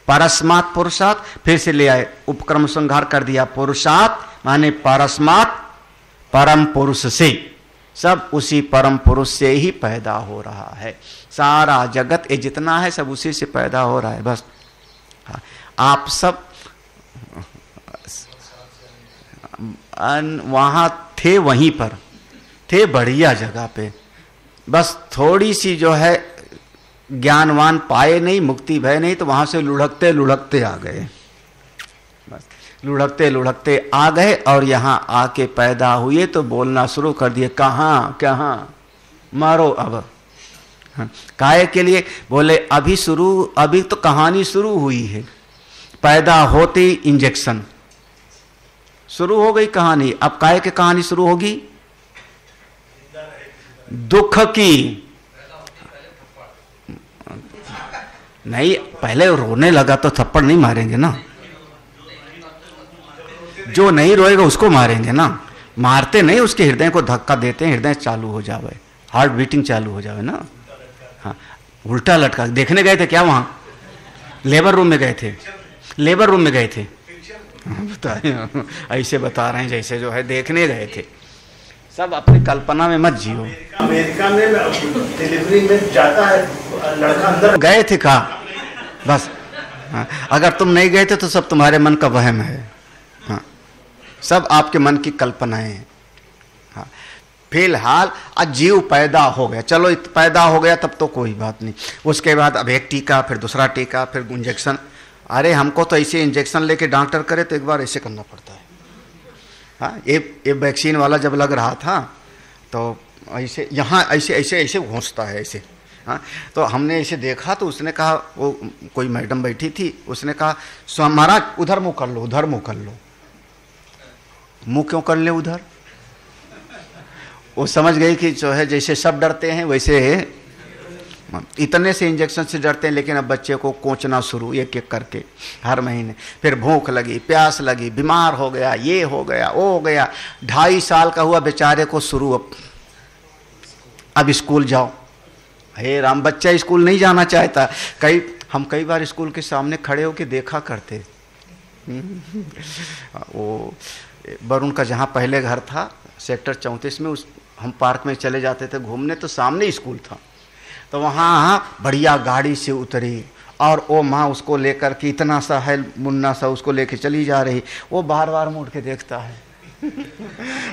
परस्मात् पुरुषात्, फिर से ले आए उपक्रम संहार कर दिया, पुरुषात् माने परस्मात् परम पुरुष से, सब उसी परम पुरुष से ही पैदा हो रहा है। सारा जगत ये जितना है सब उसी से पैदा हो रहा है। बस आप सब वहां थे, वहीं पर थे, बढ़िया जगह पे, बस थोड़ी सी जो है ज्ञानवान पाए नहीं, मुक्ति भय नहीं, तो वहां से लुढ़कते लुढ़कते आ गए, बस लुढ़कते लुढ़कते आ गए और यहाँ आके पैदा हुए तो बोलना शुरू कर दिए, कहाँ कहाँ मारो अब। काहे के लिए? बोले अभी शुरू, अभी तो कहानी शुरू हुई है, पैदा होते ही इंजेक्शन शुरू हो गई कहानी। अब काहे के कहानी शुरू होगी? दुख की नहीं, पहले रोने लगा तो थप्पड़ नहीं मारेंगे ना, जो नहीं रोएगा उसको मारेंगे ना, मारते नहीं, उसके हृदय को धक्का देते हैं, हृदय चालू हो जावे, हार्ट बीटिंग चालू हो जावे ना। हाँ, उल्टा लटका। देखने गए थे क्या वहां? लेबर रूम में गए थे, लेबर रूम में गए थे, बताए ऐसे बता रहे हैं जैसे जो है देखने गए थे। सब अपनी कल्पना में मत जियो। अमेरिका में डिलीवरी में जाता है लड़का, अंदर गए थे कहा बस। हाँ, अगर तुम नहीं गए थे तो सब तुम्हारे मन का वहम है। हाँ, सब आपके मन की कल्पनाएं हैं। हाँ, फिलहाल आज जीव पैदा हो गया, चलो पैदा हो गया तब तो कोई बात नहीं, उसके बाद अब एक टीका, फिर दूसरा टीका, फिर इंजेक्शन। अरे हमको तो ऐसे इंजेक्शन लेके डॉक्टर करे तो एक बार ऐसे करना पड़ता है। हाँ, ये वैक्सीन वाला जब लग रहा था तो ऐसे यहाँ ऐसे ऐसे ऐसे घोंसता है ऐसे। हाँ, तो हमने ऐसे देखा तो उसने कहा, वो कोई मैडम बैठी थी, उसने कहा महाराज उधर मुँह कर लो, उधर मुँह कर लो। मुँह क्यों कर ले उधर? वो समझ गई कि जो है जैसे सब डरते हैं वैसे इतने से इंजेक्शन से डरते हैं, लेकिन अब बच्चे को कोचना शुरू एक एक करके हर महीने। फिर भूख लगी, प्यास लगी, बीमार हो गया, ये हो गया, वो हो गया। 2.5 साल का हुआ बेचारे को शुरू। अब स्कूल जाओ, हे राम, बच्चा स्कूल नहीं जाना चाहता। हम कई बार स्कूल के सामने खड़े होकर देखा करते। वो वरुण का जहाँ पहले घर था सेक्टर 34 में, हम पार्क में चले जाते थे घूमने, तो सामने स्कूल था। तो वहाँ बढ़िया गाड़ी से उतरी और वो माँ उसको लेकर के, इतना सा है मुन्ना सा, उसको लेके चली जा रही। वो बार बार मुड़ के देखता है।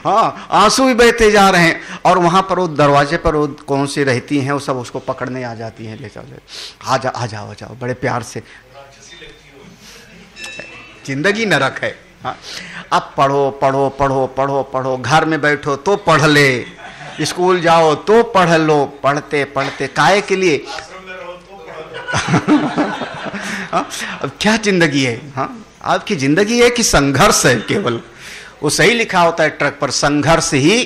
हाँ, आंसू भी बहते जा रहे हैं। और वहाँ पर वो दरवाजे पर वो कौन सी रहती हैं, वो सब उसको पकड़ने आ जाती हैं, ले चलो आ जाओ आ जाओ, बड़े प्यार से। जिंदगी नरक है। हाँ, अब पढ़ो पढ़ो पढ़ो पढ़ो पढ़ो, घर में बैठो तो पढ़ ले, स्कूल जाओ तो पढ़ लो, पढ़ते पढ़ते काहे के लिए? अब क्या जिंदगी है? हाँ, आपकी जिंदगी है कि संघर्ष है केवल? वो सही लिखा होता है ट्रक पर, संघर्ष ही।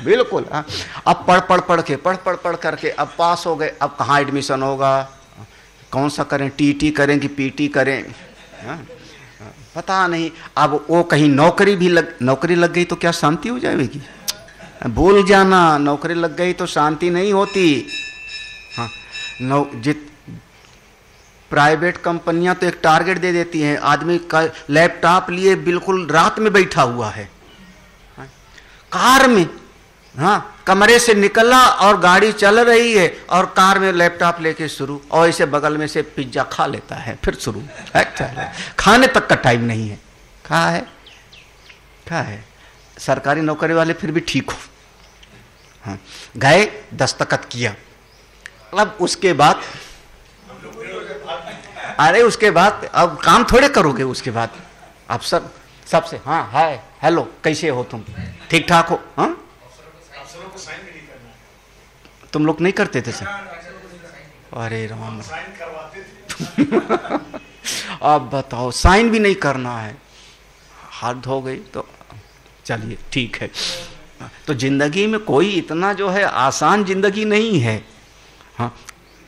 बिल्कुल। हाँ, अब पढ़ करके अब पास हो गए। अब कहाँ एडमिशन होगा, कौन सा करें, टीटी करें कि पीटी करें? हाँ, पता नहीं। अब वो कहीं नौकरी लग गई तो क्या शांति हो जाएगी? भूल जाना, नौकरी लग गई तो शांति नहीं होती। हाँ, प्राइवेट कंपनियां तो एक टारगेट दे देती हैं, आदमी का लैपटॉप लिए बिल्कुल रात में बैठा हुआ है। हाँ, कार में, हाँ, कमरे से निकला और गाड़ी चल रही है और कार में लैपटॉप लेके शुरू, और ऐसे बगल में से पिज्जा खा लेता है, फिर शुरू। खाने तक का टाइम नहीं है। क्या है? सरकारी नौकरी वाले फिर भी ठीक हो। हाँ, गए, दस्तखत किया। अब उसके बाद, अरे उसके बाद अब काम थोड़े करोगे। उसके बाद आप सबसे हाँ, हाय, हेलो, कैसे हो तुम? ठीक ठाक हो? हाँ, तुम लोग नहीं करते थे सर? अरे राम, अब बताओ, साइन भी नहीं करना है, हाथ धो गई तो चलिए ठीक है। तो जिंदगी में कोई इतना जो है आसान जिंदगी नहीं है। हाँ,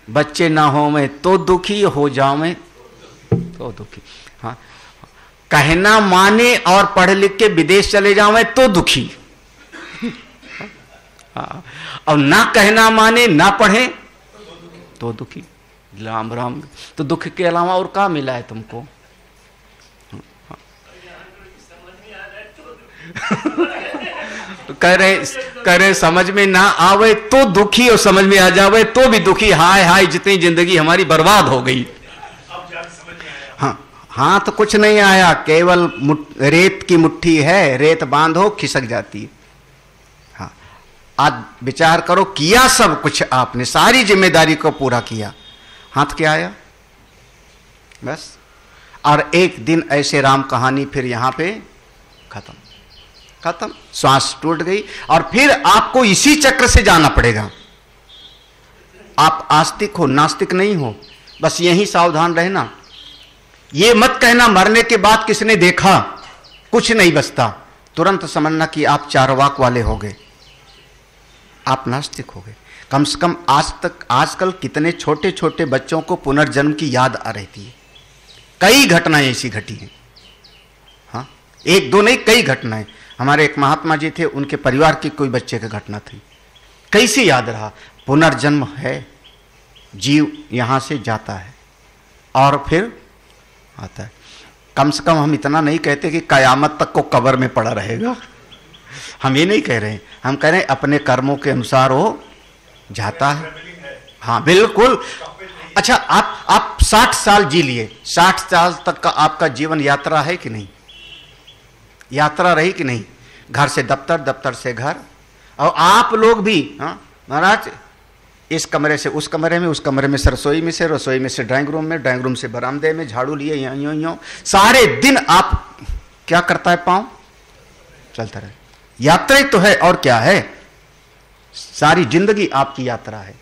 बच्चे ना हो मैं तो दुखी, हो जाओ मैं तो दुखी। हाँ, कहना माने और पढ़ लिख के विदेश चले जावे तो दुखी, और ना कहना माने ना पढ़े तो दुखी। राम राम, तो दुख के अलावा और क्या मिला है तुमको? तो कह रहे समझ में ना आवे तो दुखी, और समझ में आ जावे तो भी दुखी। हाय हाय, जितनी जिंदगी हमारी बर्बाद हो गई। हाँ तो कुछ नहीं आया, केवल रेत की मुट्ठी है, रेत बांधो खिसक जाती है। हाँ, आज विचार करो, किया सब कुछ आपने, सारी जिम्मेदारी को पूरा किया, हाथ क्या आया? बस। और एक दिन ऐसे राम कहानी फिर यहां पे खत्म, खत्म, श्वास टूट गई। और फिर आपको इसी चक्र से जाना पड़ेगा। आप आस्तिक हो, नास्तिक नहीं हो, बस यही सावधान रहना। ये मत कहना मरने के बाद किसने देखा, कुछ नहीं बचता। तुरंत समझना कि आप चारवाक वाले हो गए, आप नास्तिक हो गए। कम से कम आजकल कितने छोटे छोटे बच्चों को पुनर्जन्म की याद आ रहती है। कई घटनाएं ऐसी घटी हैं। हाँ, एक दो नहीं, कई घटनाएं। हमारे एक महात्मा जी थे, उनके परिवार की कोई बच्चे की घटना थी। कैसे याद रहा? पुनर्जन्म है, जीव यहां से जाता है और फिर आता है। कम से कम हम इतना नहीं कहते कि कयामत तक को कब्र में पड़ा रहेगा। हम ये नहीं कह रहे हैं, हम कह रहे हैं अपने कर्मों के अनुसार वो जाता है। हाँ बिल्कुल। अच्छा, आप 60 साल जी लिए, 60 साल तक का आपका जीवन यात्रा है कि नहीं? यात्रा रही कि नहीं? घर से दफ्तर, दफ्तर से घर। और आप लोग भी, हाँ महाराज, इस कमरे से उस कमरे में, उस कमरे में से रसोई में से, रसोई में से ड्राइंग रूम में, ड्राइंग रूम से बरामदे में, झाड़ू लिए यो यो, सारे दिन आप क्या करता है? पांव चलता रहे। यात्रा ही तो है, और क्या है? सारी जिंदगी आपकी यात्रा है।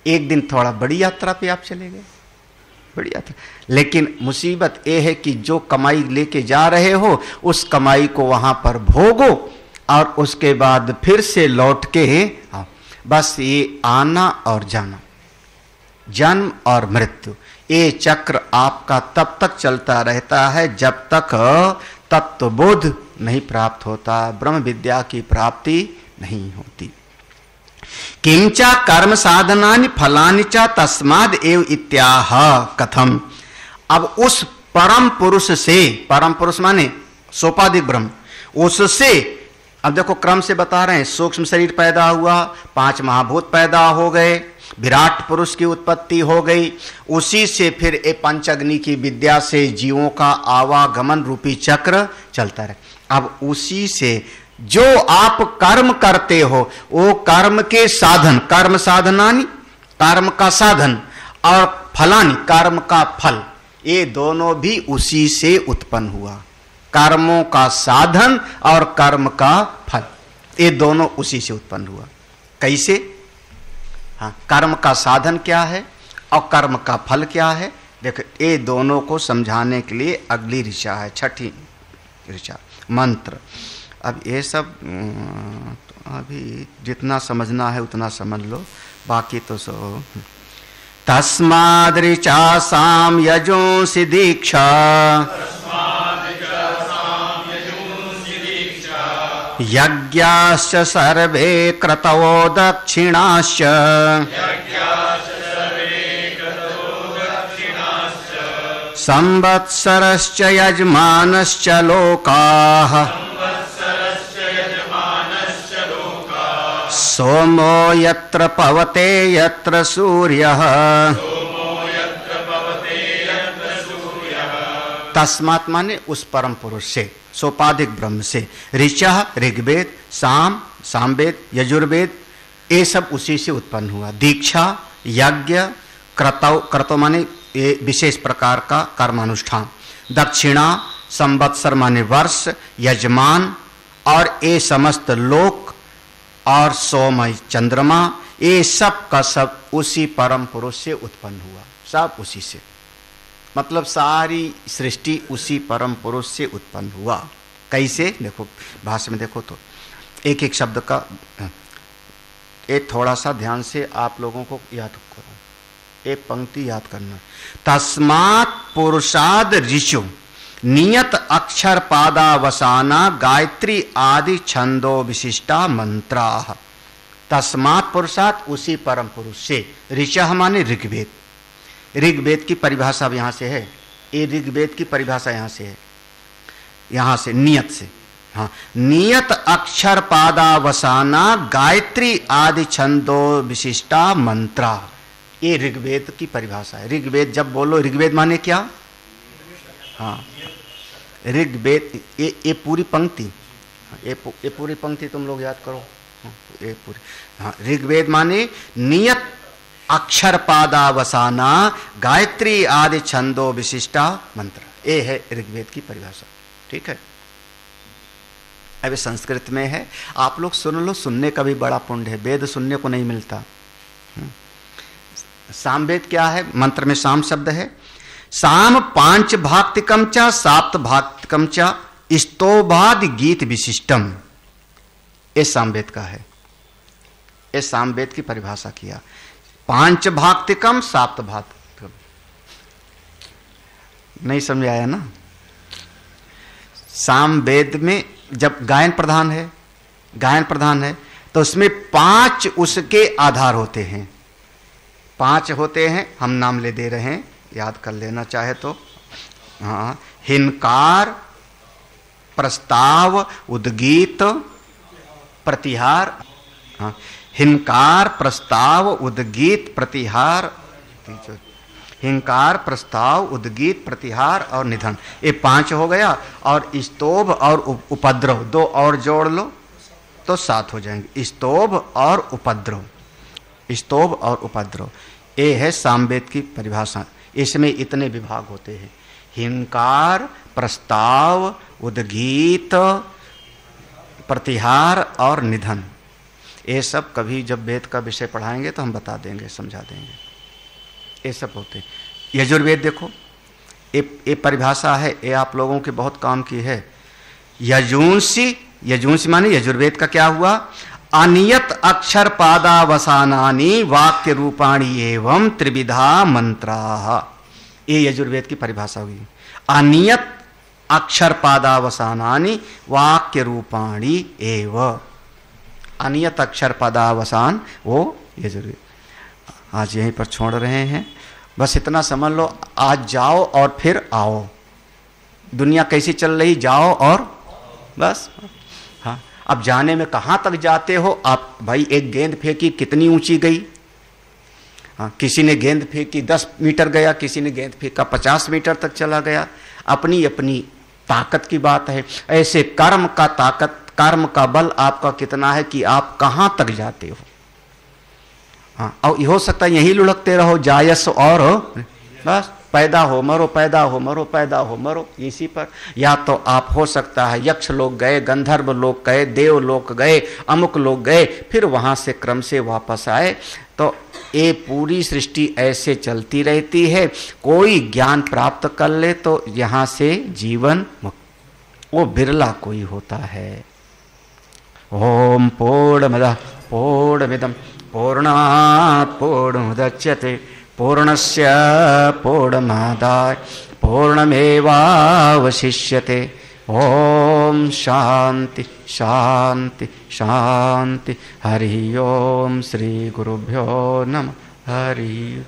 एक दिन थोड़ा बड़ी यात्रा पे आप चले गए, बड़ी यात्रा। लेकिन मुसीबत यह है कि जो कमाई लेके जा रहे हो, उस कमाई को वहां पर भोगो और उसके बाद फिर से लौट के आओ। बस ये आना और जाना, जन्म और मृत्यु, ये चक्र आपका तब तक चलता रहता है जब तक तत्वबोध नहीं प्राप्त होता, ब्रह्म विद्या की प्राप्ति नहीं होती। किंचा कर्म साधनानि फलानि च तस्माद एव इत्याह कथम। अब उस परम पुरुष से, परम पुरुष माने सोपाधिक ब्रह्म, उससे अब देखो क्रम से बता रहे हैं। सूक्ष्म शरीर पैदा हुआ, 5 महाभूत पैदा हो गए, विराट पुरुष की उत्पत्ति हो गई, उसी से फिर ए पंचअग्नि की विद्या से जीवों का आवागमन रूपी चक्र चलता रहे। अब उसी से जो आप कर्म करते हो, वो कर्म के साधन, कर्म साधनानि, कर्म का साधन, और फलानि, कर्म का फल, ये दोनों भी उसी से उत्पन्न हुआ। कर्मों का साधन और कर्म का फल, ये दोनों उसी से उत्पन्न हुआ। कैसे? हाँ, कर्म का साधन क्या है और कर्म का फल क्या है? देखो, ये दोनों को समझाने के लिए अगली ऋचा है, 6ठी ऋचा, मंत्र। अब ये सब अभी जितना समझना है उतना समझ लो, बाकी तो सो। तस्माद् ऋचासां यजोंसि दीक्षा यज्ञाश्च सर्वे क्रतवो दक्षिणाश्च संवत्सरश्च यजमानश्च लोकाः सोमो यत्र पवते यत्र सूर्यः तस्मात् माने उस परम पुरुष से, सोपाधिक ब्रह्म से। ऋचा ऋग्वेद, साम सामवेद, यजुर्वेद, ये सब उसी से उत्पन्न हुआ। दीक्षा, यज्ञ, क्रतव माने ये विशेष प्रकार का कर्मानुष्ठान, दक्षिणा संवत्सर माने वर्ष, यजमान, और ये समस्त लोक, और सोमय चंद्रमा, ये सब का सब उसी परम पुरुष से उत्पन्न हुआ। सब उसी से, मतलब सारी सृष्टि उसी परम पुरुष से उत्पन्न हुआ। कैसे? देखो भाष्य में देखो तो एक एक शब्द का एक थोड़ा सा ध्यान से आप लोगों को याद करो, एक पंक्ति याद करना। तस्मात् पुरुषाद ऋषु नियत अक्षर पादावसाना गायत्री आदि छंदो विशिष्टा मंत्रा। तस्मात् पुरुषात्, उसी परम पुरुष से। ऋचः माने ऋग्वेद। ऋग्वेद की परिभाषा अब यहां से है, ये ऋग्वेद की परिभाषा यहां से है, यहां से नियत से। हाँ, नियत अक्षर पादावसाना गायत्री आदि छंदो विशिष्टा मंत्रा, ये ऋग्वेद की परिभाषा है। ऋग्वेद जब बोलो, ऋग्वेद माने क्या? हाँ, ऋग्वेद ये पूरी पंक्ति, ये पूरी पंक्ति तुम लोग याद करो। ये पूरी, हाँ, ऋग्वेद माने नियत अक्षर पादावसाना गायत्री आदि छंदो विशिष्टा मंत्र, ये है ऋग्वेद की परिभाषा। ठीक है, अभी संस्कृत में है, आप लोग सुन लो, सुनने का भी बड़ा पुण्य है, वेद सुनने को नहीं मिलता। सामवेद क्या है? मंत्र में साम शब्द है। साम पांच भाक्तिकम च साप्त भाक्तिकम च स्तोभादि गीत विशिष्टम, ये सामवेद का है। ये सामवेद की परिभाषा किया। पांच भाक्तिकम साप्त भाक्तिकम, नहीं समझ आया ना? सामवेद में जब गायन प्रधान है, गायन प्रधान है, तो उसमें पांच उसके आधार होते हैं, पांच होते हैं। हम नाम ले दे रहे हैं, याद कर लेना चाहे तो। हाँ, हिनकार, प्रस्ताव, उद्गीत, प्रतिहार। हाँ, हिनकार, प्रस्ताव, उद्गीत, प्रतिहार, हिंकार, प्रस्ताव, उद्गीत, प्रतिहार और निधन, ये पांच हो गया। और स्तोभ और उपद्रव दो और जोड़ लो तो सात हो जाएंगे। स्तोभ और उपद्रव, स्तोभ और उपद्रव, ये है सामवेद की परिभाषा। इसमें इतने विभाग होते हैं, हिंकार, प्रस्ताव, उद्गीत, प्रतिहार और निधन। ये सब कभी जब वेद का विषय पढ़ाएंगे तो हम बता देंगे, समझा देंगे। ये सब होते हैं। यजुर्वेद देखो, ये परिभाषा है, ये आप लोगों के बहुत काम की है। यजुंसी, यजुंसी माने यजुर्वेद का क्या हुआ? अनियत अक्षर पादावसानानि वाक्य रूपाणी एवं त्रिविधा मंत्राः, ये यजुर्वेद की परिभाषा हुई। अनियत अक्षर पादावसानानि वाक्य रूपाणी एवं, अनियत अक्षर पदावसान वो यजुर्वेद। आज यहीं पर छोड़ रहे हैं, बस इतना समझ लो। आज जाओ और फिर आओ। दुनिया कैसी चल रही, जाओ और बस। हाँ, अब जाने में कहाँ तक जाते हो आप? भाई एक गेंद फेंकी, कितनी ऊंची गई? हाँ, किसी ने गेंद फेंकी 10 मीटर गया, किसी ने गेंद फेंका 50 मीटर तक चला गया। अपनी अपनी ताकत की बात है। ऐसे कर्म का ताकत, कर्म का बल आपका कितना है कि आप कहाँ तक जाते हो। हाँ, और हो सकता है यही लुढ़कते रहो, जायस और बस पैदा हो मरो, पैदा हो मरो, पैदा हो मरो, इसी पर। या तो आप हो सकता है यक्ष लोग गए, गंधर्व लोग गए, देव लोग गए, अमुक लोग गए, फिर वहां से क्रम से वापस आए। तो ये पूरी सृष्टि ऐसे चलती रहती है। कोई ज्ञान प्राप्त कर ले तो यहाँ से जीवन मुक्त, वो बिरला कोई होता है। ओम पूर्णमदः पूर्णमिदं पूर्णात् पूर्णमुदच्यते पूर्णस्य पूर्णमादाय पूर्णमेवावशिष्यते। ओम शांति शांति शांति। हरि ओम। श्री गुरुभ्यो नमः। हरि